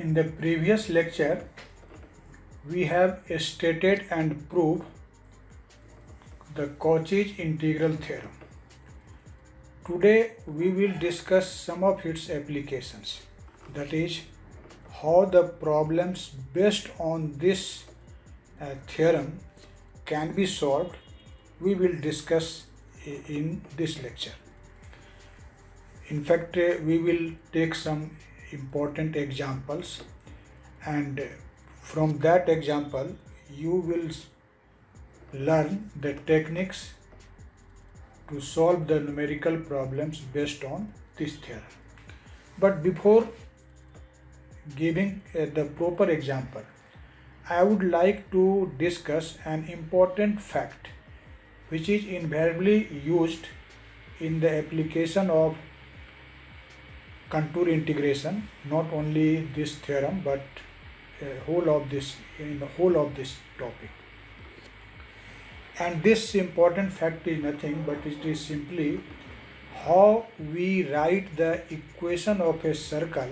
In the previous lecture, we have stated and proved the Cauchy's integral theorem. Today, we will discuss some of its applications. That is, how the problems based on this theorem can be solved. We will discuss in this lecture. In fact, we will take some important examples, and from that example you will learn the techniques to solve the numerical problems based on this theorem. But before giving the proper example, I would like to discuss an important fact which is invariably used in the application of contour integration, not only this theorem but in the whole of this topic. And this important fact is nothing but it is simply how we write the equation of a circle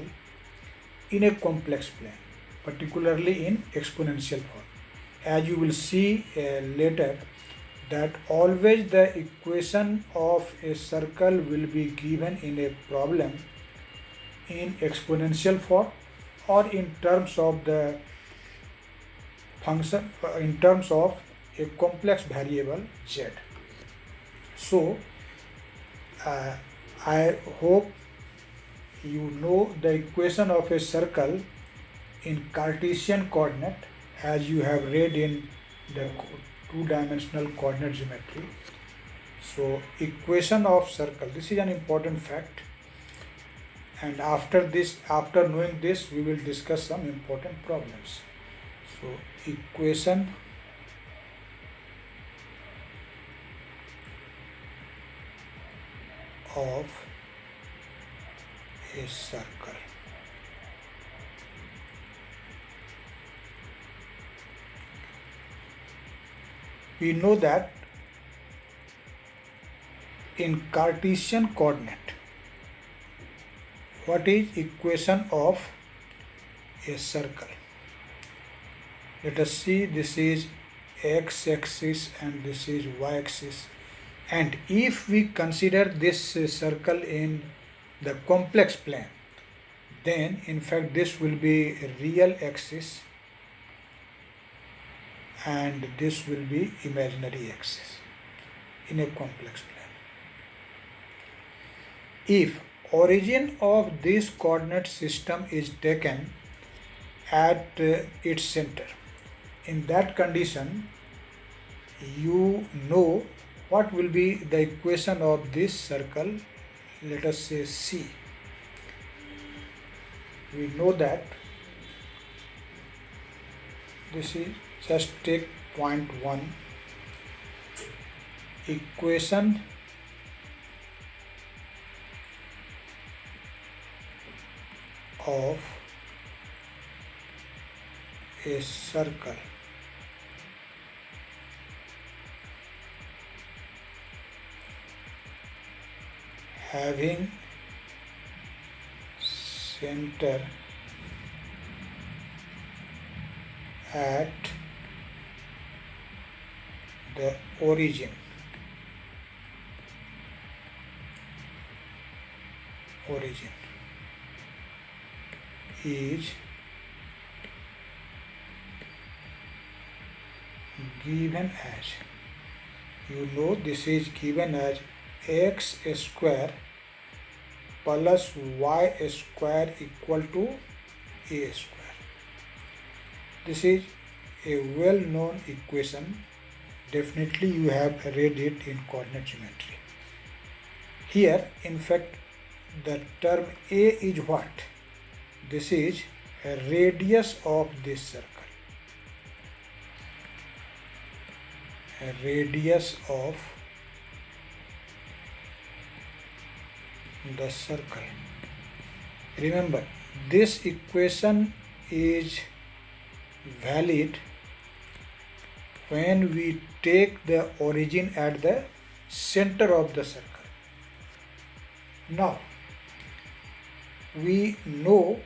in a complex plane, particularly in exponential form. As you will see later, that always the equation of a circle will be given in a problem in exponential form or in terms of the function, in terms of a complex variable z. So I hope you know the equation of a circle in Cartesian coordinate, as you have read in the two-dimensional coordinate geometry. So equation of circle, this is an important fact, and after knowing this, we will discuss some important problems. So equation of a circle. We know that in Cartesian coordinate, what is equation of a circle? Let us see, this is x-axis and this is y-axis, and if we consider this circle in the complex plane, then in fact this will be a real axis and this will be imaginary axis in a complex plane. If origin of this coordinate system is taken at its center, in that condition you know what will be the equation of this circle. Let us say C. We know that this is, just take point 1, equation of a circle having center at the origin is given as, you know, this is given as x square plus y square equal to a square. This is a well-known equation. Definitely you have read it in coordinate geometry. Here, in fact, the term a is what? This is a radius of this circle. A radius of the circle. Remember, this equation is valid when we take the origin at the center of the circle. Now, we know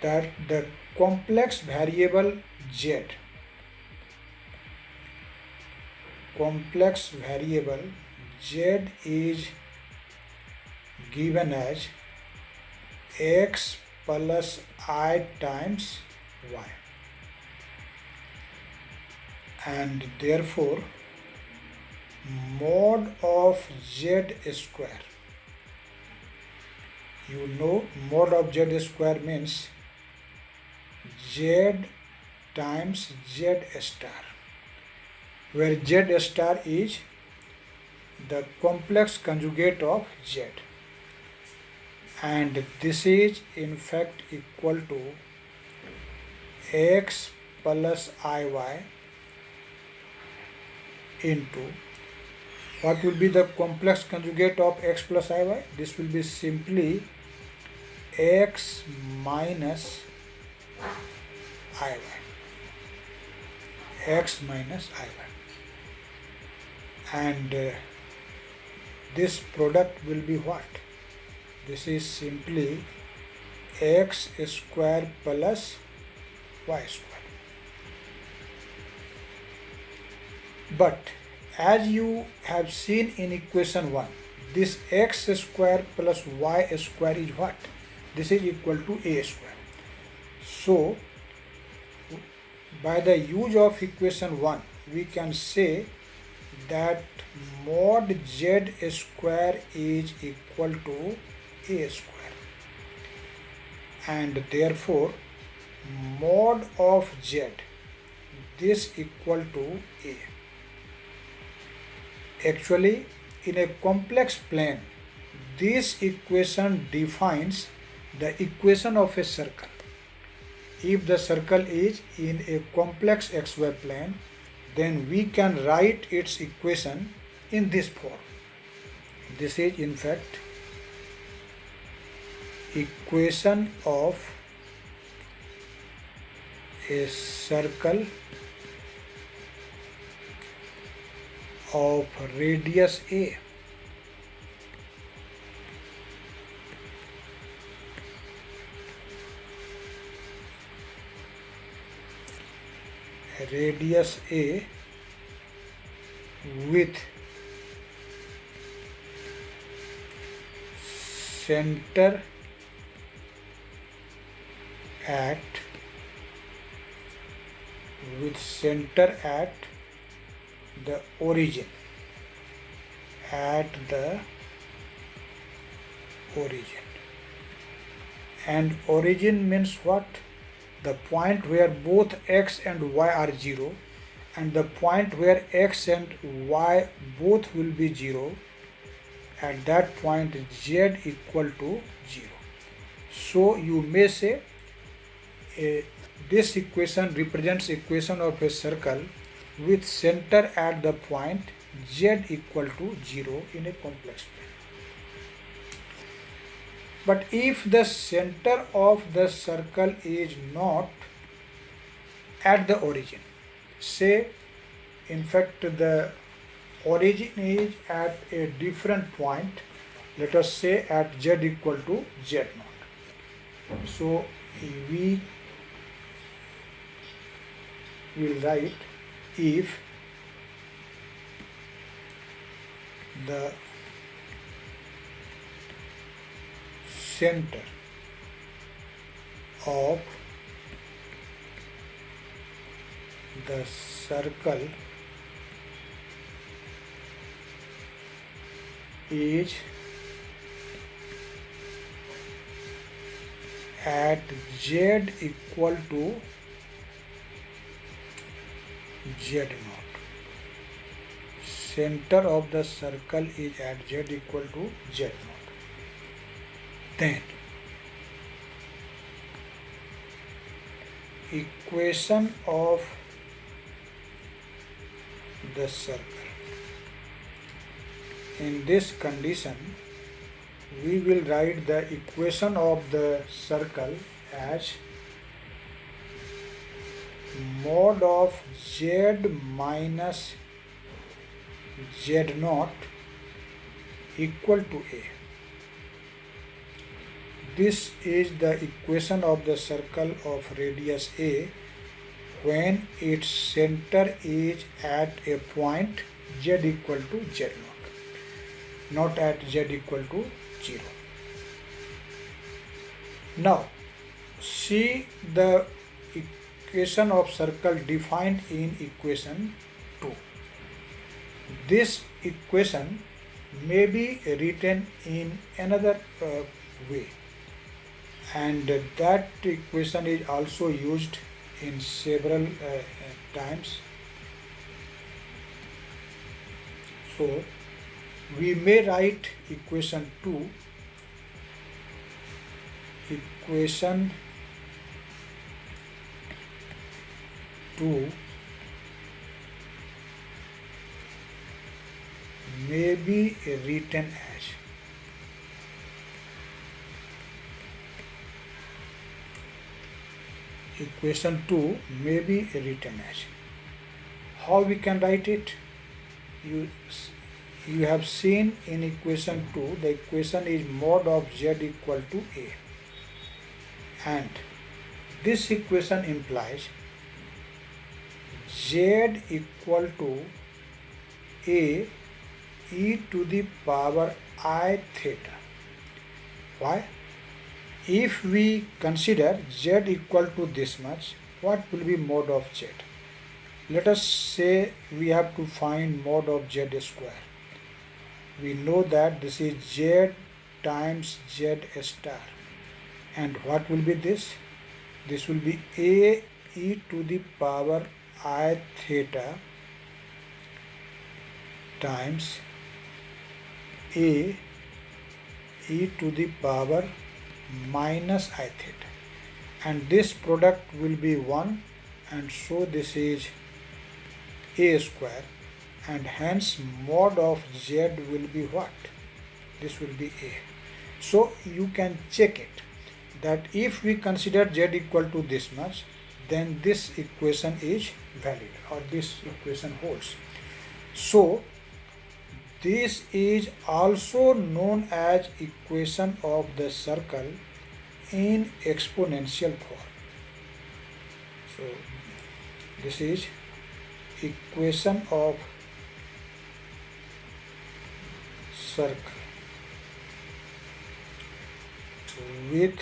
that the complex variable z is given as x plus I times y, and therefore mod of z square, you know mod of z square means z times z star, where z star is the complex conjugate of z, and this is in fact equal to x plus iy into what will be the complex conjugate of x plus iy? This will be simply x minus iy, and this product will be what? This is simply x square plus y square. But as you have seen in equation 1, this x square plus y square is what? This is equal to a square. So by the use of equation 1, we can say that mod z square is equal to a square, and therefore mod of z, this equal to a. Actually, in a complex plane, this equation defines the equation of a circle. If the circle is in a complex xy plane, then we can write its equation in this form. This is in fact equation of a circle of radius a. Radius a with center at the origin, and origin means what? The point where both x and y are 0, and the point where x and y both will be 0, at that point z equal to 0. So you may say this equation represents equation of a circle with center at the point z equal to 0 in a complex plane. But if the center of the circle is not at the origin, say in fact the origin is at a different point, let us say at z equal to z0. So we will write if the center of the circle is at z equal to z0. Center of the circle is at z equal to z0. Then equation of the circle. In this condition, we will write the equation of the circle as mod of z minus z0 equal to a. this is the equation of the circle of radius A when its center is at a point z equal to z0, not at z equal to 0. Now see the equation of circle defined in equation 2. This equation may be written in another way, and that equation is also used in several times. So we may write equation 2, equation 2 may be written as equation 2 may be written as. How we can write it? You have seen in equation 2 the equation is mod of z equal to a, and this equation implies z equal to a e to the power I theta. Why? If we consider z equal to this much, what will be mod of z? Let us say we have to find mod of z square. We know that this is z times z star. And what will be this? This will be a e to the power I theta times a e to the power minus I theta, and this product will be 1, and so this is a square, and hence mod of z will be what? This will be a. So you can check it that if we consider z equal to this much, then this equation is valid, or this equation holds. So this is also known as equation of the circle in exponential form. So this is equation of circle with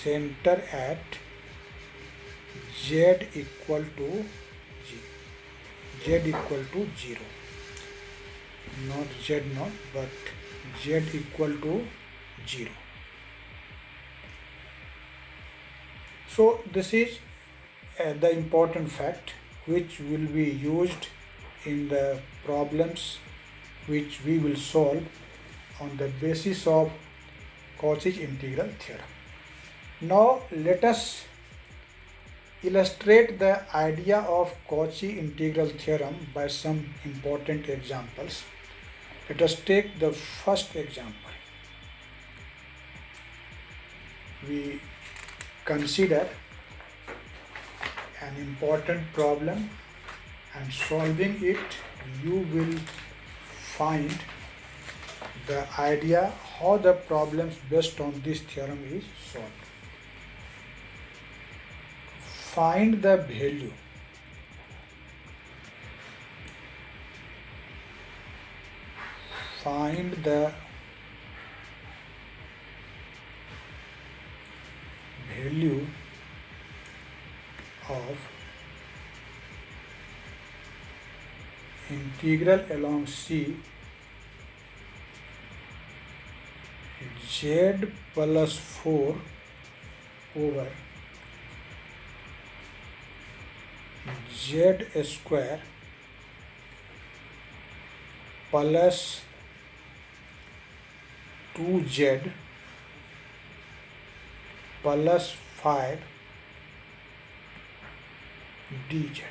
center at z equal to 0, not z0 but z equal to 0. So this is the important fact which will be used in the problems which we will solve on the basis of Cauchy's integral theorem. Now let us illustrate the idea of Cauchy integral theorem by some important examples. Let us take the first example. We consider an important problem, and solving it you will find the idea how the problems based on this theorem is solved. Find the value of integral along C z plus 4 over z square plus 2z plus 5 dz.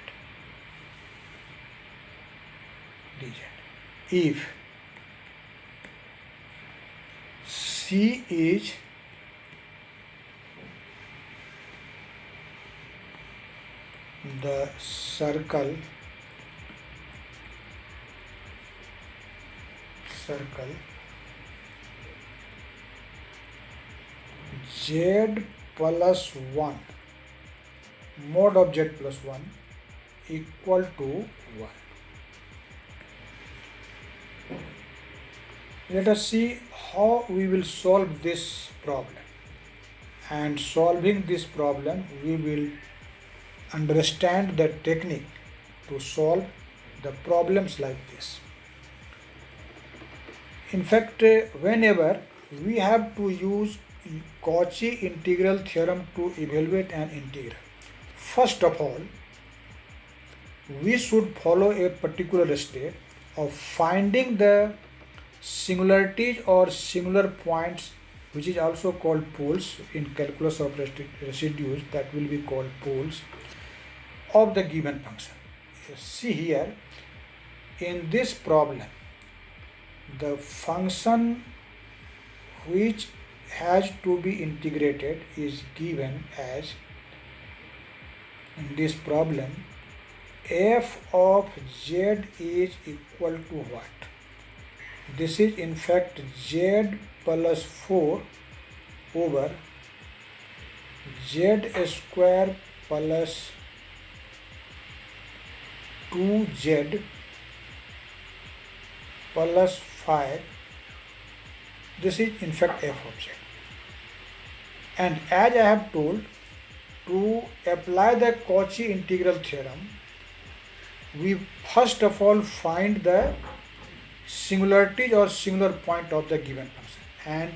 If C is the circle circle z plus 1 mod of z plus 1 equal to 1. Let us see how we will solve this problem. And solving this problem, we will understand the technique to solve the problems like this. In fact, whenever we have to use Cauchy integral theorem to evaluate an integral, first of all, we should follow a particular step of finding the singularities or singular points, which is also called poles in calculus of residues, that will be called poles of the given function. See here, in this problem, the function which has to be integrated is given as, in this problem, f of z is equal to what? This is in fact z plus 4 over z square plus 2z plus 5. This is in fact f of z. And as I have told, to apply the Cauchy integral theorem, we first of all find the singularities or singular point of the given function. And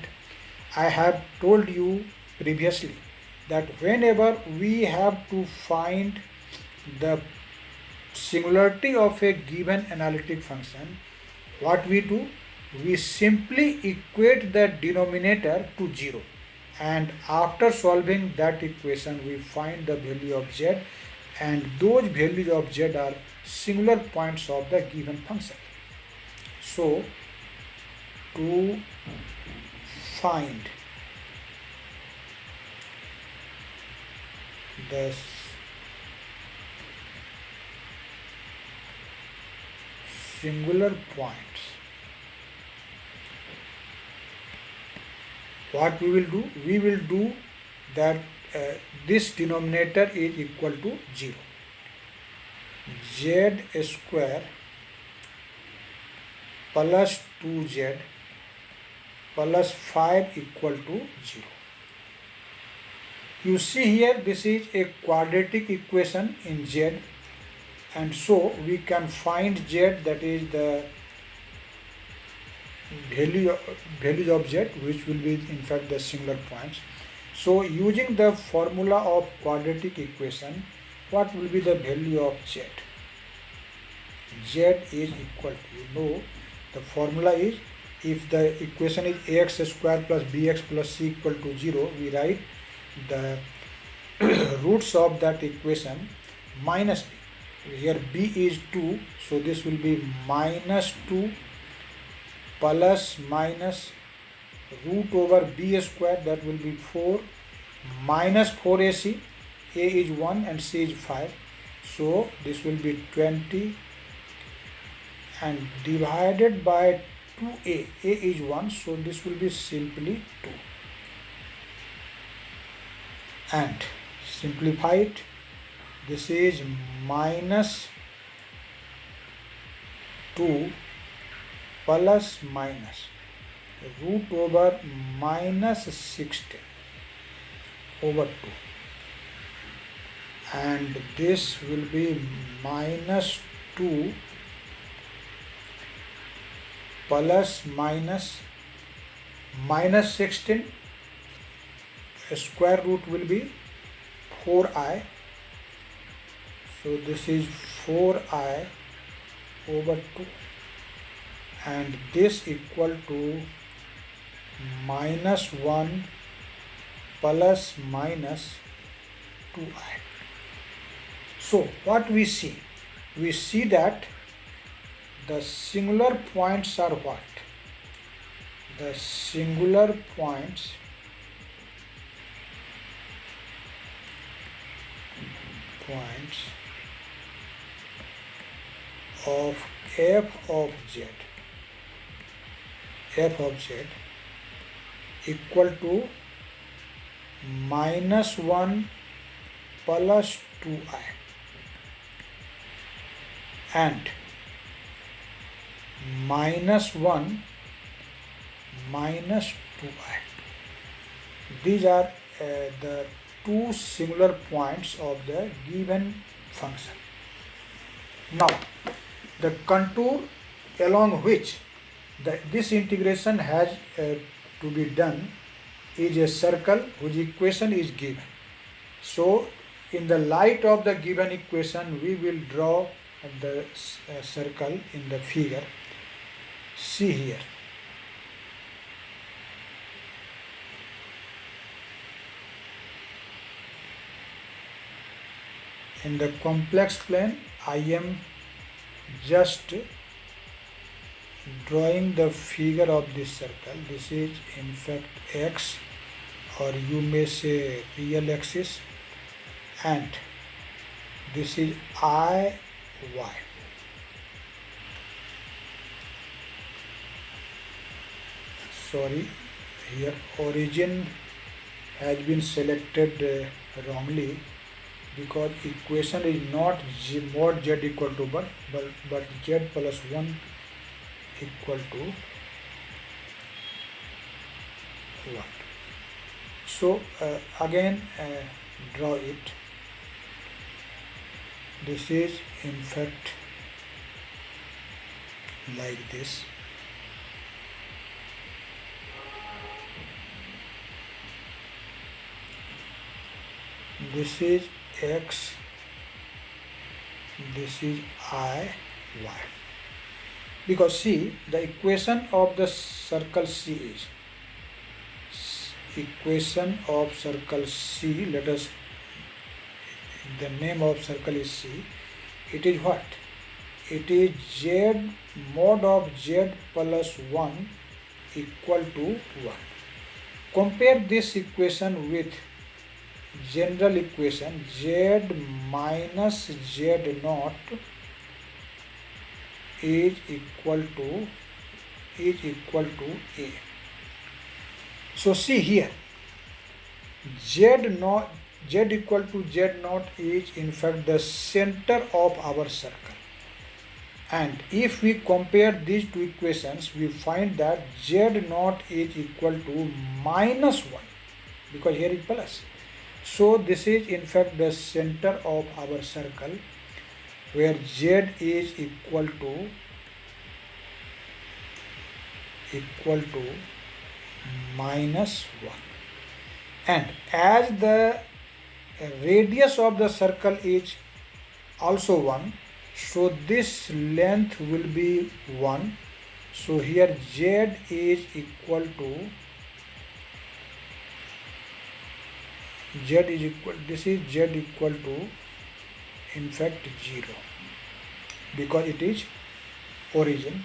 I have told you previously that whenever we have to find the singularity of a given analytic function, what we do? We simply equate the denominator to 0, and after solving that equation we find the value of z, and those values of z are singular points of the given function. So, to find the singular points, what we will do? We will do that this denominator is equal to 0. Z square plus 2z plus 5 equal to 0. You see here, this is a quadratic equation in z, and so we can find z, that is the values of z, which will be in fact the singular points. So using the formula of quadratic equation, what will be the value of z? Z is equal to, the formula is, if the equation is ax square plus bx plus c equal to 0, we write the roots of that equation minus b. Here b is 2, so this will be minus 2 plus minus root over b square, that will be 4, minus 4ac, a is 1 and c is 5, so this will be 20, and divided by 2a, a is 1, so this will be simply 2, and simplify it, this is minus 2 plus minus root over minus 16 over 2, and this will be minus 2 plus minus 16, square root will be 4i, so this is 4i over 2, and this equal to minus 1 plus minus 2i. So what we see? We see that the singular points are what? The singular points of f of z f of z equal to -1 plus 2i and -1 minus 2i. These are the two singular points of the given function. Now, the contour along which this integration has to be done is a circle whose equation is given. So, in the light of the given equation, we will draw the circle in the figure. See here. In the complex plane, I am just drawing the figure of this circle. This is in fact x, or you may say real axis, and this is I, y. Sorry, here origin has been selected wrongly, because equation is not mod z equal to but z plus 1 equal to 1. So again draw it. This is in fact like this. This is x, this is I, y. Because see, the equation of the circle C is, equation of circle C, let us, the name of circle is C. It is what? It is z mod of z plus 1 equal to 1. Compare this equation with general equation z minus z naught is equal to a. So see here, z equal to z naught is in fact the center of our circle, and if we compare these two equations, we find that z naught is equal to -1, because here is plus. So this is in fact the center of our circle, where z is equal to -1, and as the radius of the circle is also 1, so this length will be 1. So here z is equal to this is z equal to in fact 0, because it is origin,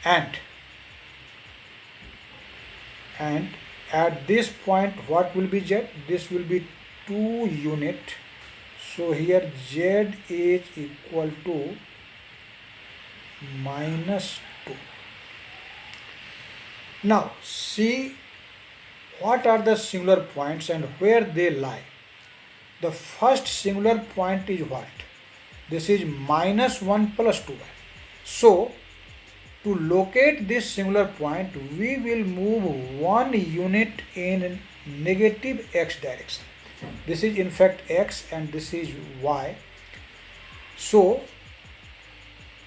and at this point what will be z? This will be 2 unit. So here z is equal to -2. Now see what are the singular points and where they lie. The first singular point is what? This is -1 plus 2y. So to locate this singular point, we will move 1 unit in negative x direction. This is in fact x and this is y. So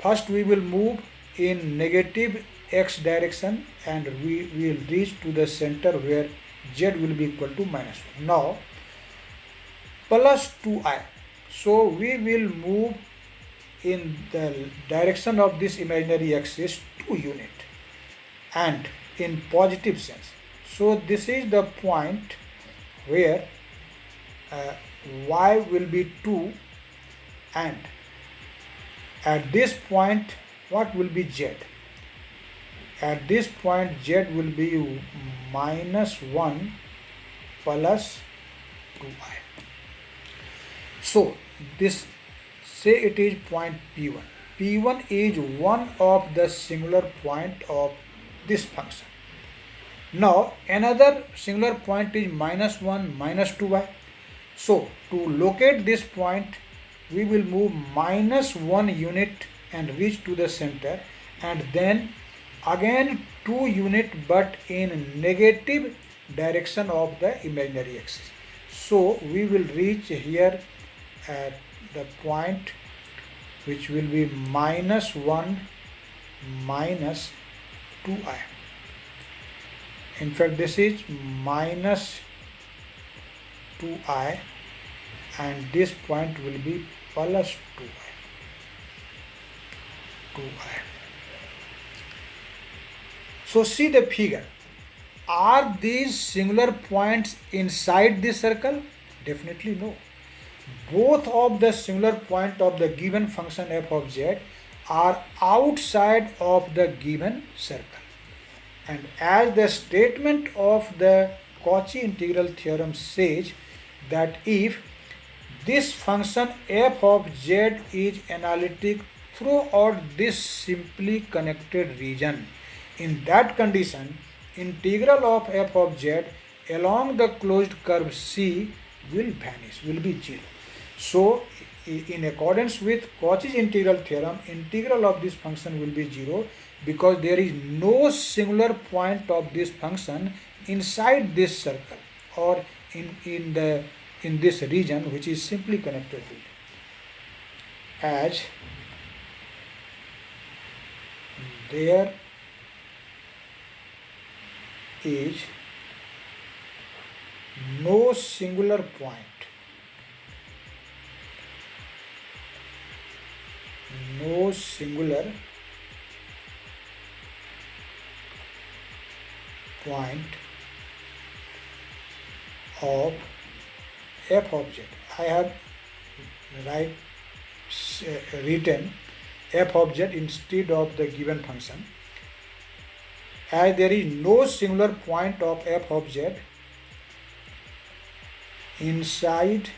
first we will move in negative x direction and we will reach to the center where z will be equal to -1. Now plus 2i. So we will move in the direction of this imaginary axis 2 unit and in positive sense. So this is the point where y will be 2, and at this point what will be z? At this point z will be -1 plus 2i. So this, say it is point P1. P1 is one of the singular point of this function. Now another singular point is -1, -2y. So to locate this point, we will move -1 unit and reach to the center, and then again 2 unit but in negative direction of the imaginary axis. So we will reach here at the point which will be -1 -2i. In fact, this is -2i, and this point will be +2i. 2i. So see the figure. Are these singular points inside this circle? Definitely no. Both of the singular point of the given function f of z are outside of the given circle. And as the statement of the Cauchy integral theorem says, that if this function f of z is analytic throughout this simply connected region, in that condition, integral of f of z along the closed curve C will vanish, will be 0. So in accordance with Cauchy's integral theorem, integral of this function will be 0 because there is no singular point of this function inside this circle or in this region which is simply connected region. As there is no singular point, no singular point of f of z. I have written f of z instead of the given function. As there is no singular point of f of z inside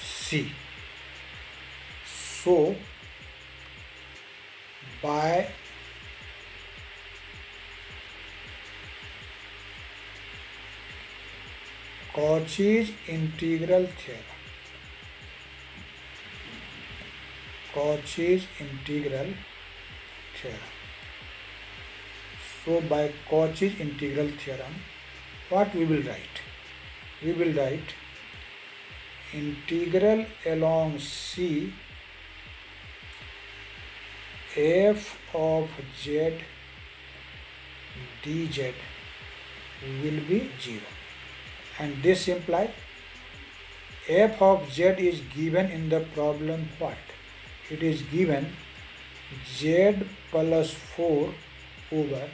C. So by Cauchy's integral theorem, Cauchy's integral theorem. So by Cauchy's integral theorem, what we will write? We will write integral along C f of z dz will be 0, and this implies f of z is given in the problem what? It is given z plus 4 over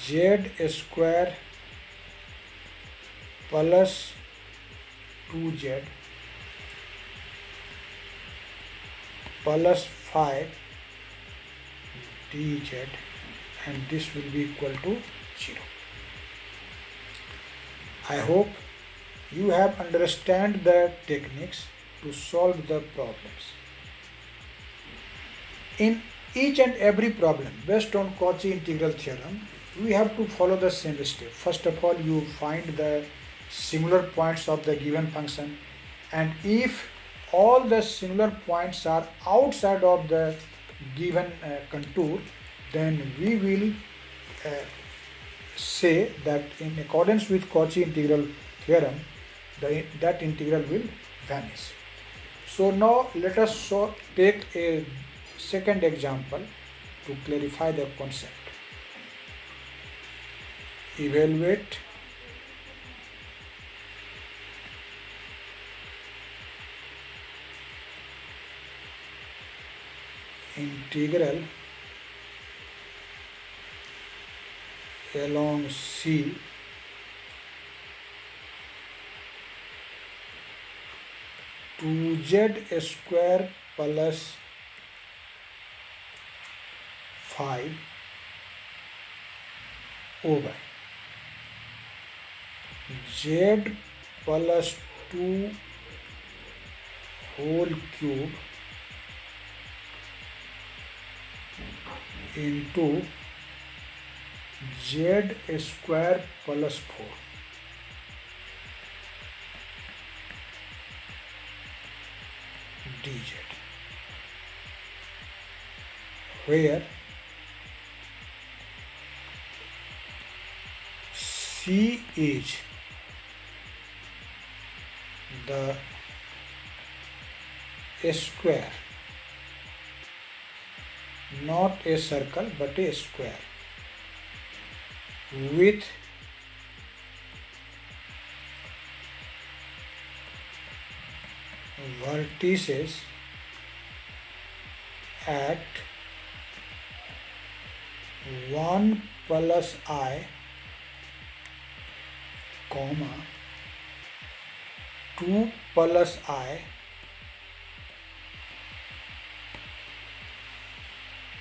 z square plus 2z plus 5 dz, and this will be equal to 0. I hope you have understand the techniques to solve the problems. In each and every problem based on Cauchy integral theorem, we have to follow the same step. First of all, you find the singular points of the given function, and if all the singular points are outside of the given contour, then we will say that in accordance with Cauchy integral theorem, that integral will vanish. So now let us take a second example to clarify the concept. Evaluate integral along C to z square plus 5 over z plus 2 whole cube into z square plus 4 dz, where C is the square, not a circle but a square, with vertices at 1 plus I, comma 2 plus I,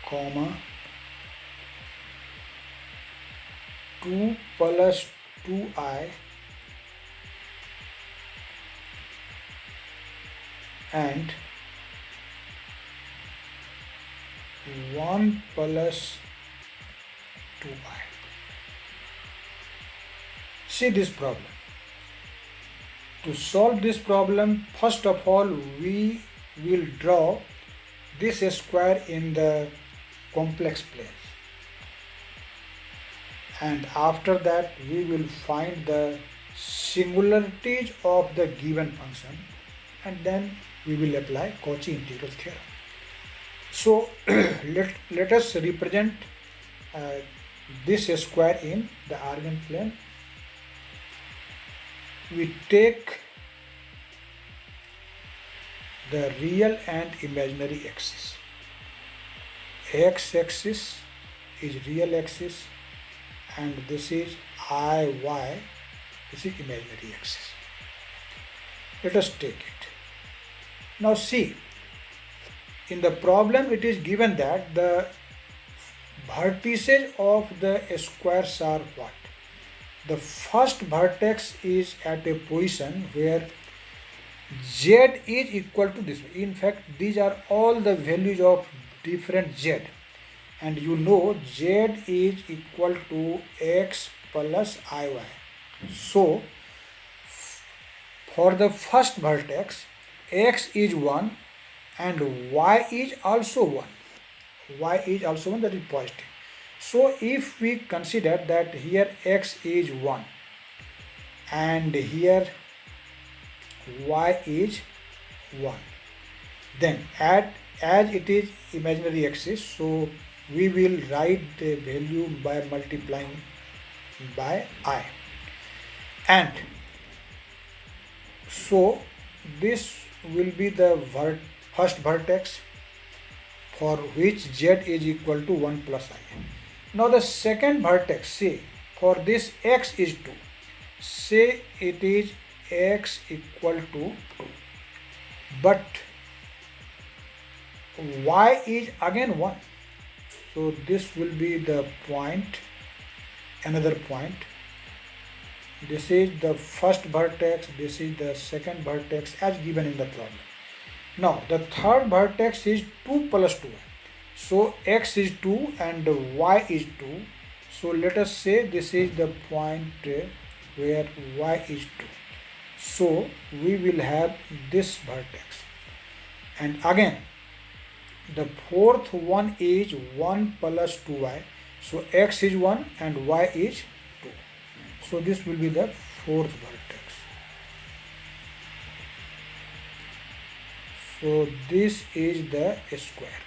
comma 2 plus 2I, and 1 plus 2I. See this problem. To solve this problem, first of all, we will draw this square in the complex plane, and after that we will find the singularities of the given function, and then we will apply Cauchy integral theorem. So let us represent this square in the Argand plane. We take the real and imaginary axis. X-axis is real axis, and this is IY, this is imaginary axis. Let us take it. Now see, in the problem it is given that the vertices of the squares are what? The first vertex is at a position where z is equal to this. In fact, these are all the values of different z, and you know z is equal to x plus iy. So for the first vertex, x is 1 and y is also 1. Y is also 1, that is positive. So if we consider that here x is 1 and here y is 1, then as it is imaginary axis, so we will write the value by multiplying by I, and so this will be the first vertex for which z is equal to 1 plus I. Now the second vertex, say for this x is 2, say it is x equal to 2, but y is again 1. So this will be the point, another point. This is the first vertex, this is the second vertex as given in the problem. Now the third vertex is 2 plus 2. So x is 2 and y is 2. So let us say this is the point where y is 2. So we will have this vertex. And again, the fourth one is 1 plus 2y. So x is 1 and y is 2. So this will be the fourth vertex. So this is the square.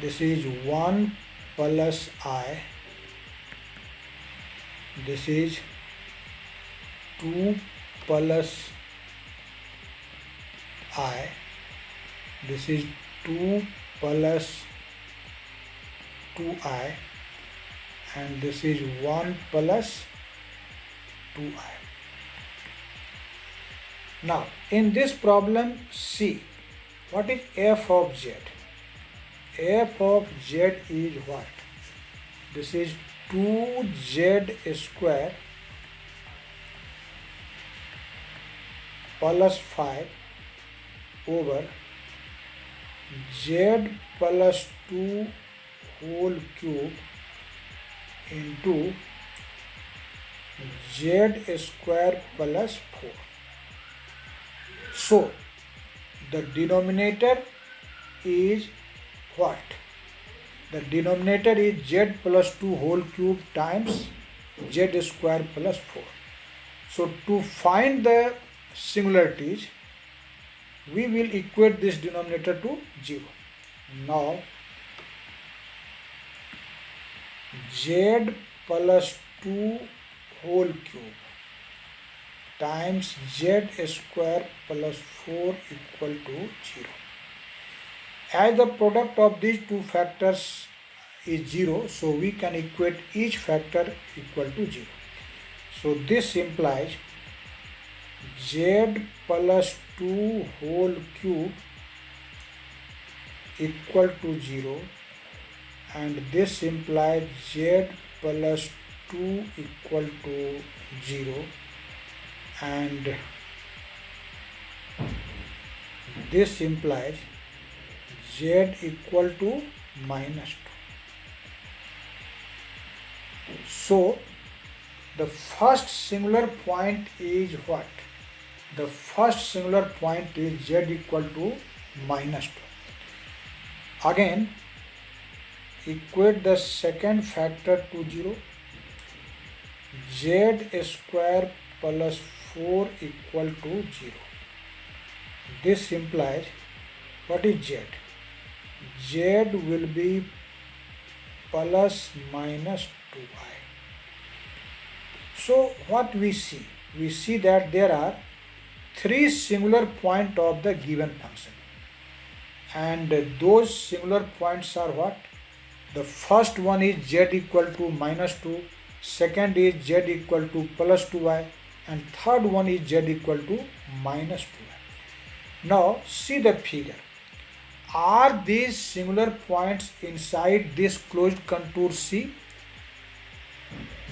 This is 1 plus I. This is 2 plus I. This is 2 plus 2I, and this is 1 plus 2I. Now in this problem, see what is f of z. F of z is what? This is 2z square plus 5 over z plus 2 whole cube into z square plus 4. So the denominator is what? The denominator is z plus 2 whole cube times z square plus 4. So to find the singularities, we will equate this denominator to 0. Now z plus 2 whole cube times z square plus 4 equal to 0. As the product of these two factors is 0, so we can equate each factor equal to 0. So this implies z plus 2 whole cube equal to 0, and this implies z plus 2 equal to 0, and this implies z equal to minus 2. So the first singular point is what? The first singular point is z equal to minus 2. Again, equate the second factor to 0. Z square plus 4 equal to 0. This implies, what is z? Z will be plus minus 2i. So what we see? We see that there are three singular points of the given function, and those singular points are what? The first one is z equal to minus 2, second is z equal to plus 2i, and third one is z equal to minus 2i. Now see the figure. Are these singular points inside this closed contour C?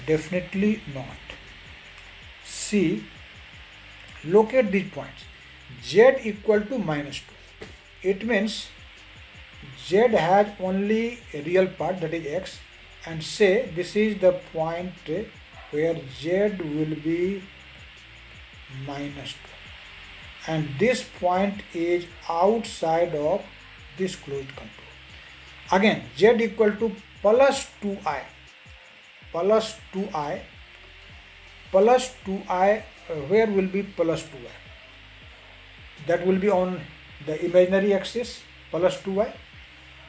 Definitely not. See, locate these points. Z equal to minus 2. It means z has only a real part, that is x, and say this is the point where z will be minus 2, and this point is outside of this closed contour. Again, z equal to plus 2i, plus 2i, plus 2i, where will be plus 2i? That will be on the imaginary axis, plus 2i.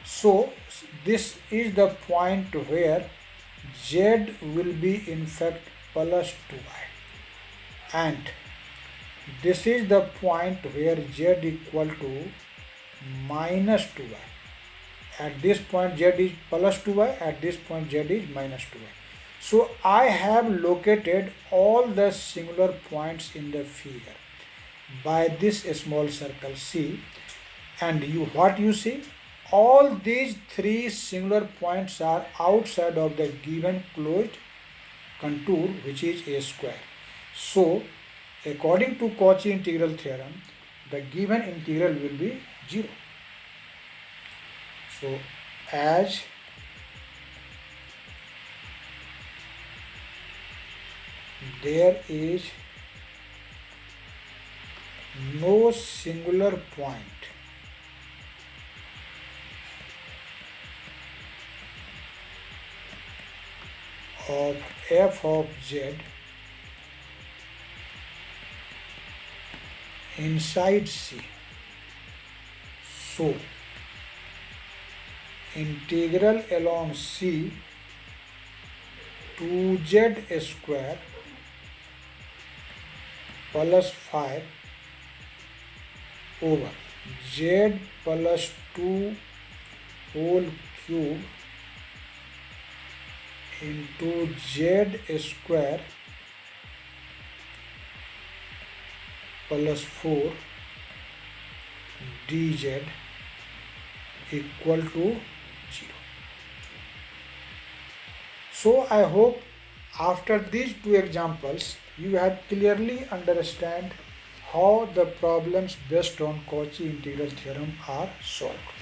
So this is the point where z will be in fact plus 2i, and this is the point where z equal to minus 2i. At this point z is plus 2i, at this point z is minus 2i. So I have located all the singular points in the figure by this small circle C, and what you see? All these three singular points are outside of the given closed contour, which is a square. So according to Cauchy integral theorem, the given integral will be 0. So as there is no singular point of f of z inside C, so integral along C 2z square plus 5 over z plus 2 whole cube into z square plus 4 dz equal to 0. So I hope after these two examples you have clearly understand how the problems based on Cauchy integral theorem are solved.